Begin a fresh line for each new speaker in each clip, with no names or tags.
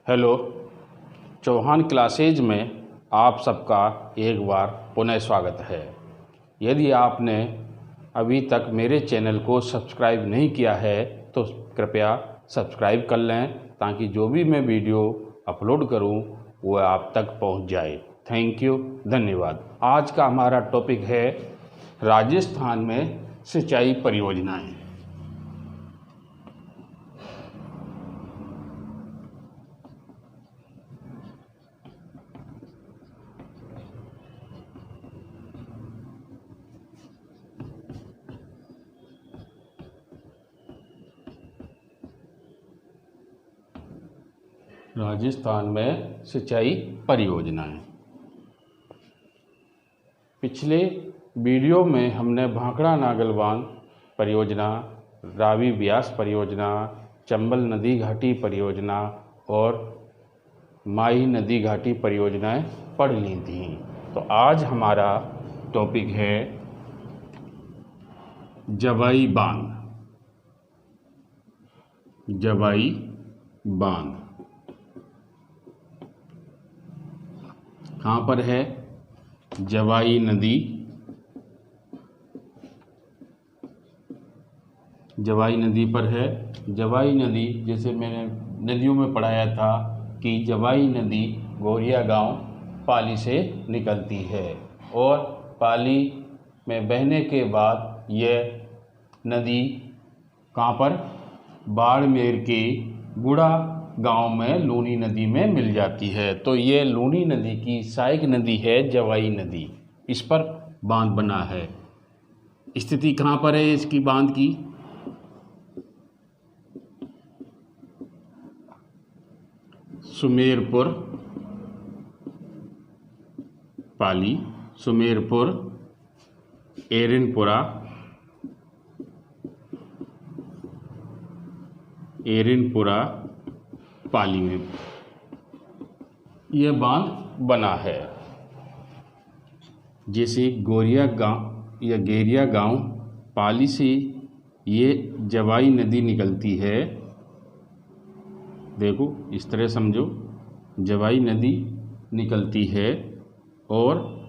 Hello. Chauhan classes में आप सबका एक बार पुनः स्वागत है। यदि आपने अभी तक मेरे चैनल को सब्सक्राइब नहीं किया है तो कृपया सब्सक्राइब कर लें ताकि जो भी मैं वीडियो अपलोड करूं वह आप तक पहुंच जाए। थैंक यू, धन्यवाद। आज का हमारा टॉपिक है राजस्थान में सिंचाई परियोजनाएं। राजस्थान में सिंचाई परियोजनाएं। पिछले वीडियो में हमने भाखड़ा नागल बांध परियोजना, रावी ब्यास परियोजना, चंबल नदी घाटी परियोजना और माही नदी घाटी परियोजनाएं पढ़ ली थी। तो आज हमारा टॉपिक है जवाई बांध। जवाई बांध कहाँ पर है? जवाई नदी। जवाई नदी पर है। जवाई नदी, जैसे मैंने नदियों में पढ़ाया था कि जवाई नदी गौरिया गांव पाली से निकलती है और पाली में बहने के बाद यह नदी कहाँ पर? बाड़मेर के गुड़ा गांव में लूनी नदी में मिल जाती है। तो ये लूनी नदी की सहायक नदी है जवाई नदी। इस पर बांध बना है। स्थिति कहाँ पर है इसकी बांध की? सुमेरपुर पाली, सुमेरपुर, एरनपुरा, पाली में यह बांध बना है। जैसे गौरिया गांव या गेरिया गांव पाली से ये जवाई नदी निकलती है। देखो, इस तरह समझो, जवाई नदी निकलती है और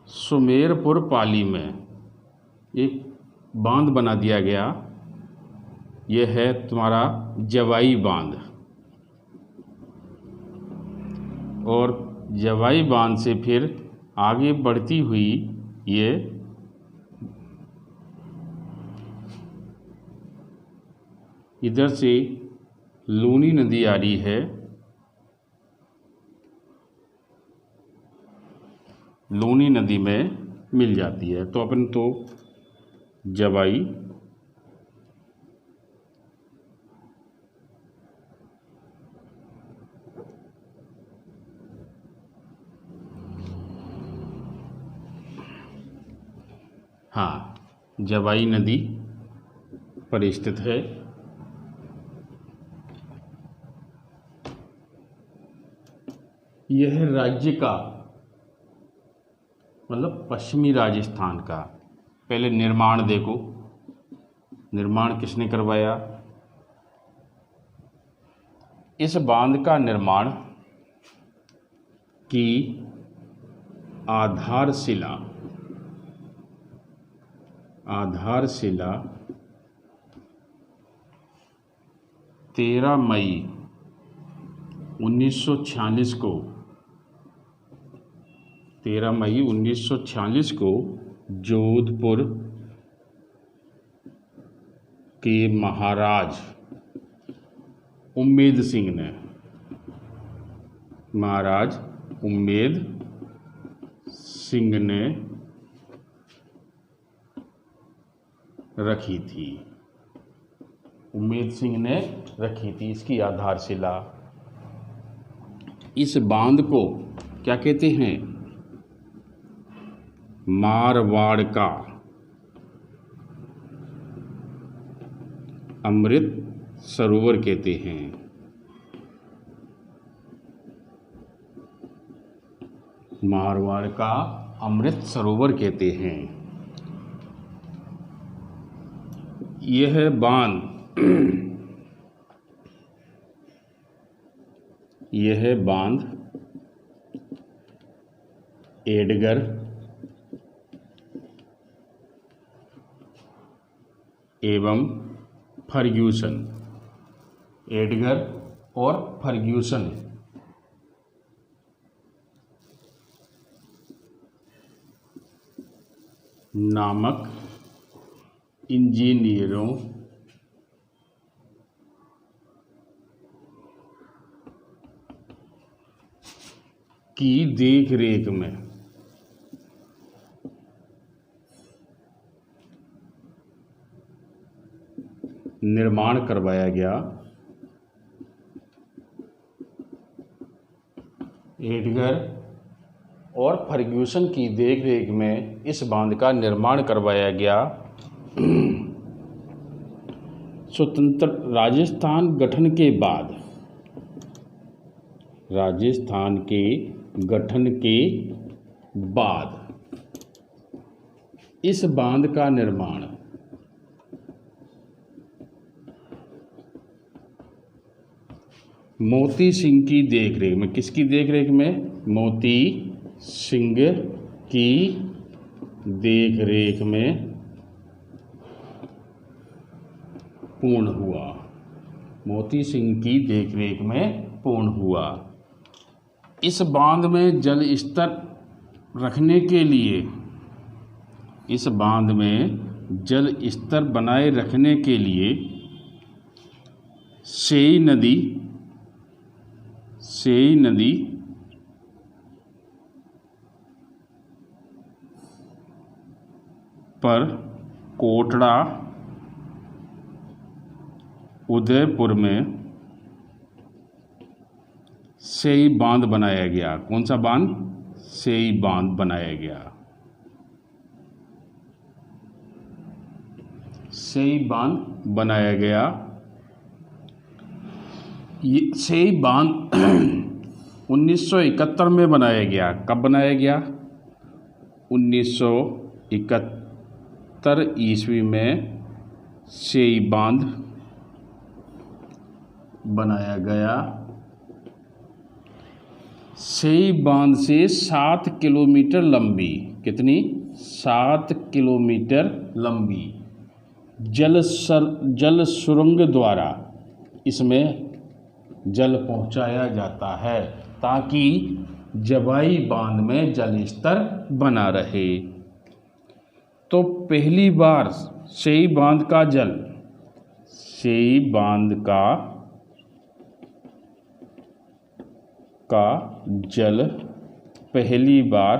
सुमेरपुर पाली में एक बांध बना दिया गया। यह है तुम्हारा जवाई बांध। और जवाई बांध से फिर आगे बढ़ती हुई ये इधर से लूनी नदी आ रही है। लूनी नदी में मिल जाती है। तो अपन तो जवाई जवाई नदी पर स्थित है। यह राज्य का मतलब पश्चिमी राजस्थान का पहले निर्माण देखो। निर्माण किसने करवाया? इस बांध का निर्माण की आधारशिला 13 मई 1946 को 13 मई 1946 को जोधपुर के महाराज उम्मेद सिंह ने रखी थी। उम्मेद सिंह ने रखी थी इसकी आधारशिला। इस बांध को क्या कहते हैं? मारवाड़ का अमृत सरोवर कहते हैं। मारवाड़ का अमृत सरोवर कहते हैं। यह बांध यह बांध एडगर एवं फर्ग्यूसन, एडगर और फर्ग्यूसन नामक इंजीनियरों की देखरेख में निर्माण करवाया गया। एडगर और फर्ग्यूसन की देखरेख में इस बांध का निर्माण करवाया गया। स्वतंत्र राजस्थान गठन के बाद, राजस्थान के गठन के बाद इस बांध का निर्माण मोती सिंह की देखरेख में, किसकी देखरेख में? मोती सिंह की देखरेख में पूर्ण हुआ। मोती सिंह की देखरेख में पूर्ण हुआ। इस बांध में जल स्तर रखने के लिए, इस बांध में जल स्तर बनाए रखने के लिए सेई नदी पर कोटड़ा उदयपुर में सेई बांध बनाया गया। कौन सा बांध? सेई बांध बनाया गया। सेई बांध बनाया गया। ये सेई बांध 1971 में बनाया गया। कब बनाया गया? 1971 ईस्वी में सेई बांध बनाया गया। सेई बांध से 7 किलोमीटर लंबी, कितनी? 7 किलोमीटर लंबी जल सुरंग द्वारा इसमें जल पहुंचाया जाता है ताकि जवाई बांध में जल स्तर बना रहे। तो पहली बार सेई बांध का जल पहली बार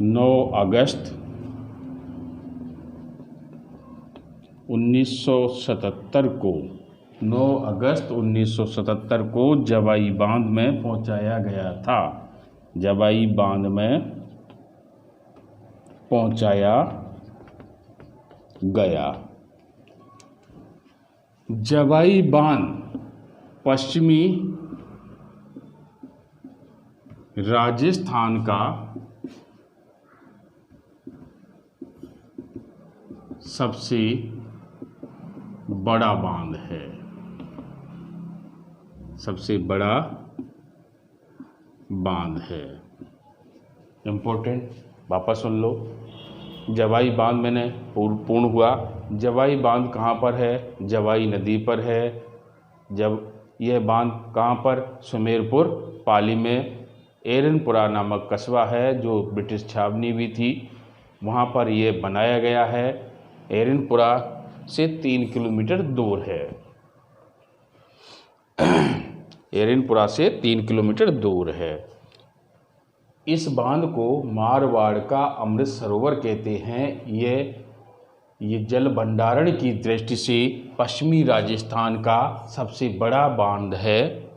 9 अगस्त 1977 को जवाई बांध में पहुंचाया गया था। जवाई बांध में पहुंचाया गया। जवाई बांध पश्चिमी राजस्थान का सबसे बड़ा बांध है। सबसे बड़ा बांध है। इम्पोर्टेंट, वापस सुन लो। जवाई बांध मैंने पूर्ण हुआ। जवाई बांध कहाँ पर है? जवाई नदी पर है। जब यह बांध कहाँ पर? सुमेरपुर पाली में एरनपुरा नामक कस्बा है जो ब्रिटिश छावनी भी थी, वहाँ पर यह बनाया गया है। एरनपुरा से 3 किलोमीटर दूर है। एरनपुरा से 3 किलोमीटर दूर है। इस बांध को मारवाड़ का अमृत सरोवर कहते हैं। ये जल भंडारण की दृष्टि से पश्चिमी राजस्थान का सबसे बड़ा बांध है।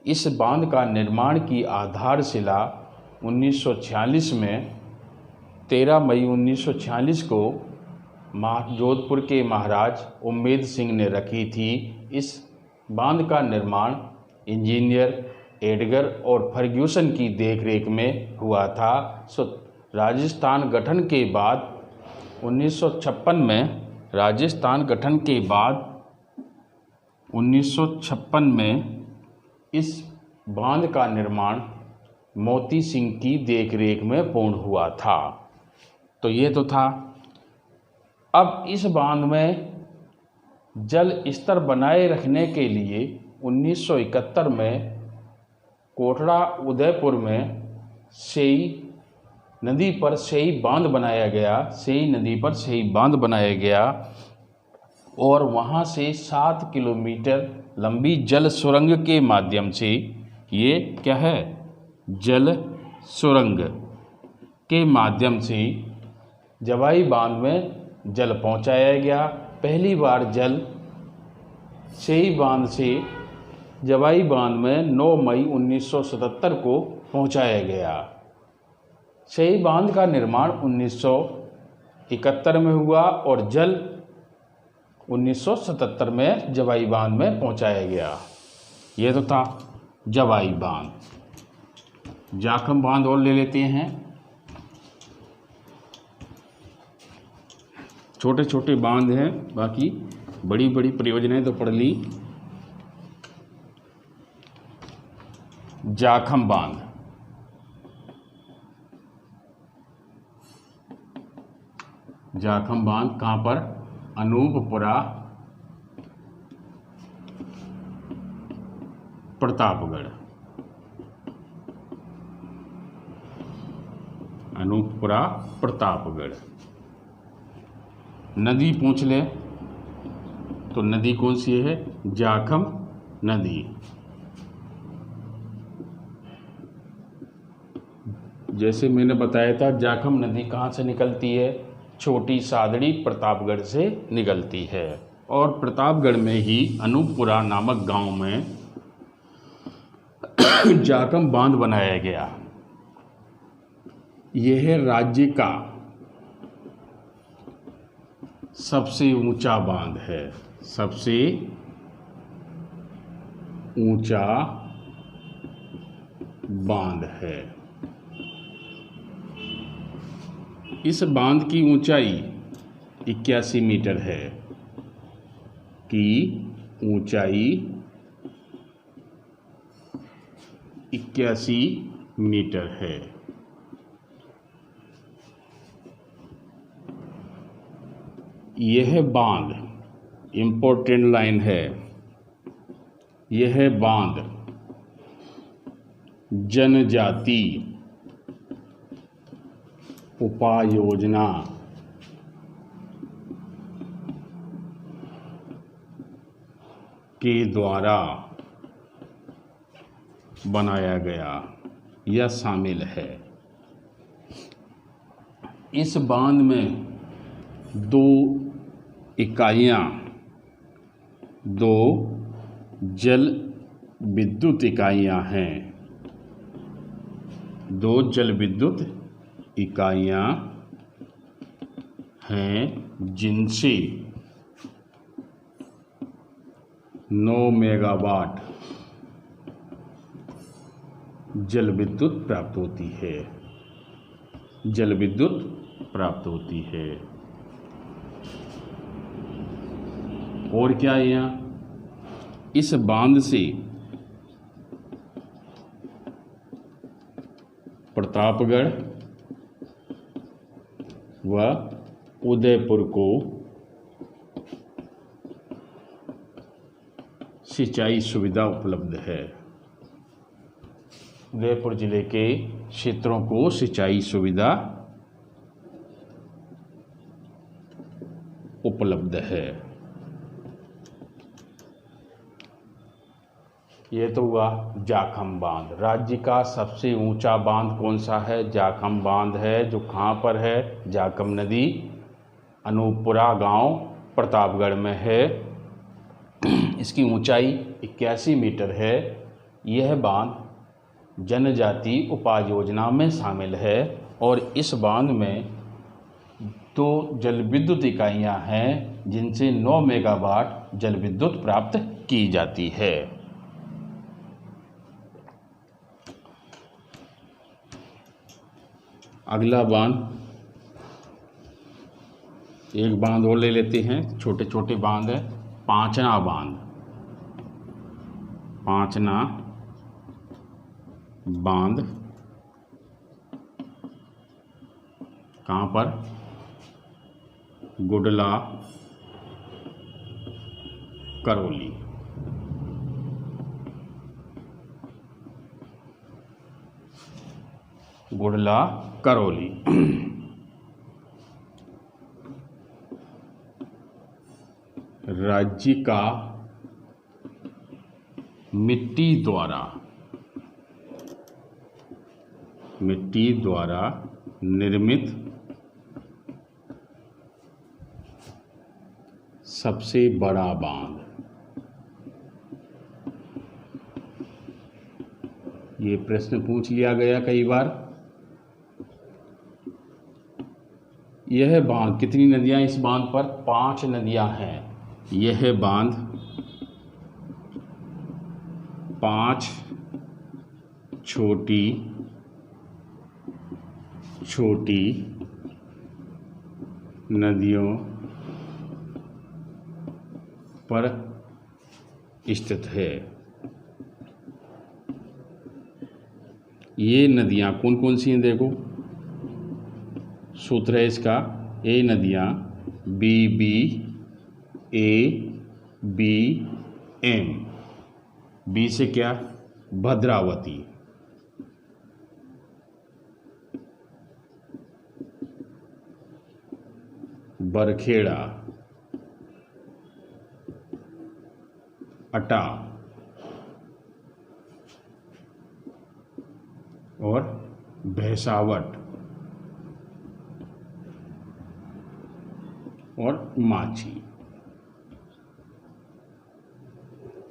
इस बांध का निर्माण की आधारशिला 1946 में 13 मई 1946 को जोधपुर के महाराज उम्मेद सिंह ने रखी थी। इस बांध का निर्माण इंजीनियर एडगर और फर्ग्यूसन की देखरेख में हुआ था। राजस्थान गठन के बाद 1956 में राजस्थान गठन के बाद 1956 में इस बांध का निर्माण मोती सिंह की देखरेख में पूर्ण हुआ था। तो ये तो था। अब इस बांध में जल स्तर बनाए रखने के लिए 1971 में कोटड़ा उदयपुर में सेई नदी पर सेई बांध बनाया गया। सेई नदी पर सेई बांध बनाया गया और वहाँ से 7 किलोमीटर लंबी जल सुरंग के माध्यम से, ये क्या है, जल सुरंग के माध्यम से जवाई बांध में जल पहुँचाया गया। पहली बार जल सेई बांध से जवाई बांध में 9 मई 1977 को पहुँचाया गया। सेई बांध का निर्माण 1971 में हुआ और जल 1977 में जवाई बांध में पहुंचाया गया। ये तो था जवाई बांध। जाखम बांध और ले लेते हैं। छोटे छोटे बांध हैं, बाकी बड़ी बड़ी परियोजनाएं तो पढ़ ली। जाखम बांध, जाखम बांध कहाँ पर, अनूपपुरा प्रतापगढ़। अनूपपुरा प्रतापगढ़। नदी पूछ ले तो नदी कौन सी है, जाखम नदी। जैसे मैंने बताया था, जाखम नदी कहाँ से निकलती है, छोटी सादड़ी प्रतापगढ़ से निकलती है। और प्रतापगढ़ में ही अनूपपुरा नामक गांव में जाखम बांध बनाया गया। यह राज्य का सबसे ऊंचा बांध है, सबसे ऊंचा बांध है। इस बांध की ऊंचाई 81 मीटर है, की ऊंचाई 81 मीटर है। यह बांध इम्पोर्टेंट लाइन है, यह बांध जनजाति उपायोजना के द्वारा बनाया गया या शामिल है। इस बांध में 2 इकाइयाँ, 2 जल विद्युत इकाइयाँ हैं। 2 जल विद्युत इकाइयाँ हैं जिनसे 9 मेगावाट जल विद्युत प्राप्त होती है, जल विद्युत प्राप्त होती है। और क्या है यहाँ, इस बांध से प्रतापगढ़ व उदयपुर को सिंचाई सुविधा उपलब्ध है। उदयपुर जिले के क्षेत्रों को सिंचाई सुविधा उपलब्ध है। ये तो हुआ जाखम बांध। राज्य का सबसे ऊंचा बांध कौन सा है, जाखम बांध है, जो कहाँ पर है, जाखम नदी, अनूपपुरा गांव, प्रतापगढ़ में है। इसकी ऊंचाई 81 मीटर है। यह बांध जनजाति उपाय योजना में शामिल है और इस बांध में 2 जल विद्युत इकाइयाँ हैं जिनसे 9 मेगावाट जल विद्युत प्राप्त की जाती है। अगला बांध एक बांध और ले लेते हैं, छोटे छोटे बांध है। पांचना बांध, पांचना बांध कहाँ पर? गुडला करौली। गुडला करौली। राज्य का मिट्टी द्वारा निर्मित सबसे बड़ा बांध। ये प्रश्न पूछ लिया गया कई बार। यह बांध, कितनी नदियां इस बांध पर? 5 नदियां हैं। यह बांध 5 छोटी छोटी नदियों पर स्थित है। ये नदियां कौन कौन सी हैं? देखो, सूत्र है इसका। ये नदियां BB ABM। बी से क्या? भद्रावती। बरखेड़ा, अटा और भैंसावट और माची।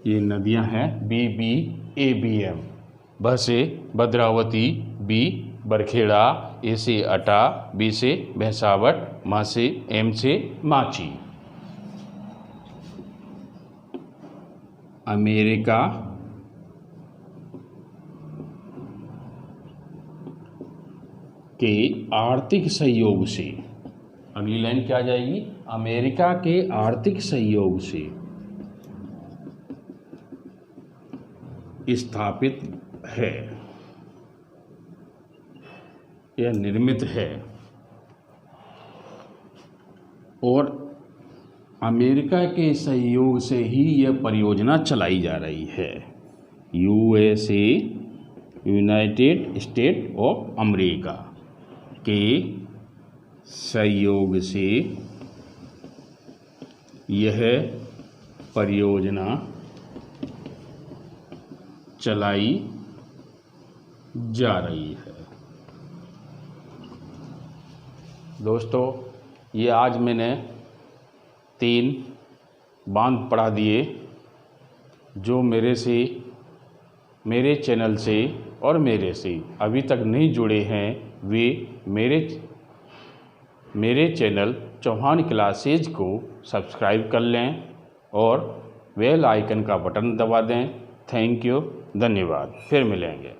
ये नदियां हैं BB ABM। भ से भद्रावती, B बरखेड़ा, A से अटा, B से भैंसावट, म से M से माची। अमेरिका के आर्थिक सहयोग से, अगली लाइन क्या आ जाएगी? अमेरिका के आर्थिक सहयोग से स्थापित है या निर्मित है, और अमेरिका के सहयोग से ही यह परियोजना चलाई जा रही है। USA, United state of America के सहयोग से यह परियोजना चलाई जा रही है। दोस्तों, ये आज मैंने 3 बांध पढ़ा दिए जो मेरे चैनल से और मेरे से अभी तक नहीं जुड़े हैं। वे मेरे चैनल चौहान क्लासेज को सब्सक्राइब कर लें और बेल आइकन का बटन दबा दें। थैंक यू, धन्यवाद। फिर मिलेंगे।